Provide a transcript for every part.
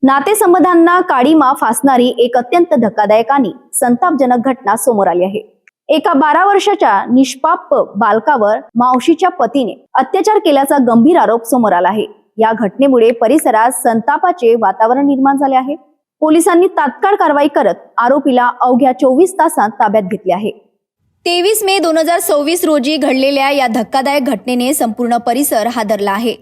नातेसंबंधांना काळीमा फासणारी एक अत्यंत धक्कादायक आणि संतापजनक घटना समोर आली आहे। एका 12 वर्षाच्या निष्पाप बालकावर मावशीच्या पतीने अत्याचार केल्याचा गंभीर आरोप समोर आला आहे। या घटनेमुळे परिसरात संतापाचे वातावरण निर्माण झाले आहे। पोलिसांनी तात्काळ कारवाई करत आरोपीला अवघ्या 24 तासांत ताब्यात घेतले आहे। 23 मे 2026 रोजी घडलेल्या या धक्कादायक घटनेने संपूर्ण परिसर हादरला आहे।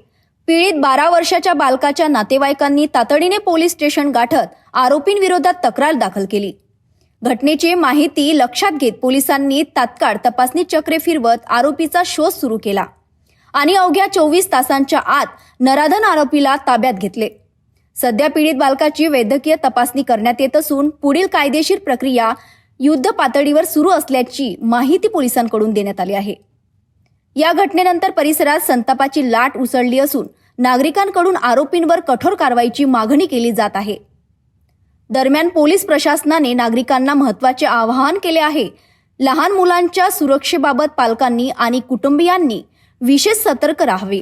पीडित 12 वर्षाच्या बालकाच्या नातेवाईकांनी तातडीने पोलीस स्टेशन गाठत आरोपींविरोधात तक्रार दाखल केली। घटनेची माहिती लक्षात घेत पोलिसांनी तात्काळ तपासणी चक्रे फिरवत आरोपीचा शोध सुरू केला आणि अवघ्या 24 तासांच्या आत नराधम आरोपीला ताब्यात घेतले। सध्या पीडित बालकाची वैद्यकीय तपासणी करण्यात येत असून पुढील कायदेशीर प्रक्रिया युद्ध पातळीवर सुरू असल्याची माहिती पोलिसांकडून देण्यात आली आहे। या घटनेनंतर परिसरात संतापाची लाट उसळली असून नागरिकांकडून आरोपींवर कठोर कारवाईची मागणी केली जात आहे। दरम्यान पोलीस प्रशासनाने नागरिकांना महत्त्वाचे आवाहन केले आहे। लहान मुलांच्या सुरक्षेबाबत पालकांनी आणि कुटुंबियांनी विशेष सतर्क राहावे।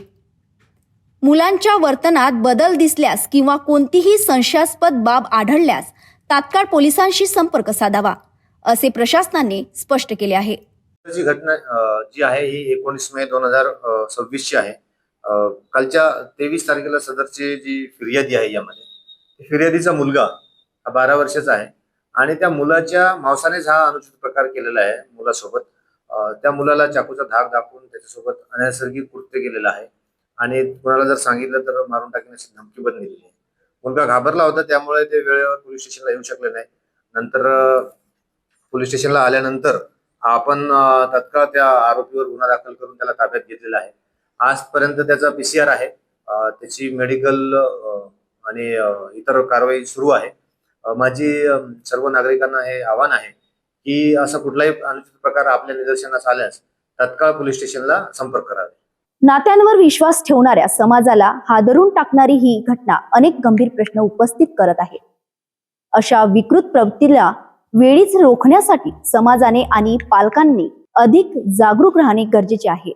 मुलांच्या वर्तनात बदल दिसल्यास किंवा कोणतीही संशयास्पद बाब आढळल्यास तात्काळ पोलिसांशी संपर्क साधावा, असे प्रशासनाने स्पष्ट केले आहे। जी घटना जी आहे ही 19 मे 2026 ची आहे। कालच्या 23 तारखेला सदरची जी फिर्यादी आहे यामध्ये फिर्यादीचा मुलगा हा 12 वर्षाचा आहे आणि त्या मुलाच्या मावसानेच हा अनुचित प्रकार केलेला आहे मुलासोबत। त्या मुलाला चाकूचा धाक दाखवून त्याच्यासोबत अनैसर्गिक कृत्य केलेलं आहे आणि कोणाला जर सांगितलं तर मारून टाकण्याची धमकी पण दिलेली आहे। मुलगा घाबरला होता, त्यामुळे ते वेळेवर पोलीस स्टेशनला येऊ शकले नाही। नंतर पोलीस स्टेशनला आल्यानंतर आपण तत्काळ त्या आरोपीवर गुन्हा दाखल करून त्याला ताब्यात घेतलेला आहे। आजपर्यंत त्याचा PCR आहे, त्याची मेडिकल आणि इतर कारवाई सुरू आहे। माझी सर्व नागरिकांना हे आव्हान आहे की असा कुठलाही अनुचित प्रकार आपल्या निदर्शनास आल्यास तत्काळ पोलीस स्टेशनला संपर्क करावे। नात्यांवर विश्वास ठेवणाऱ्या समाजाला हादरून टाकणारी ही घटना अनेक गंभीर प्रश्न उपस्थित करत आहे। अशा विकृत प्रवृत्तीला वेळीच रोखण्यासाठी समाजाने आणि पालकांनी अधिक जागरूक राहणे गरजेचे आहे।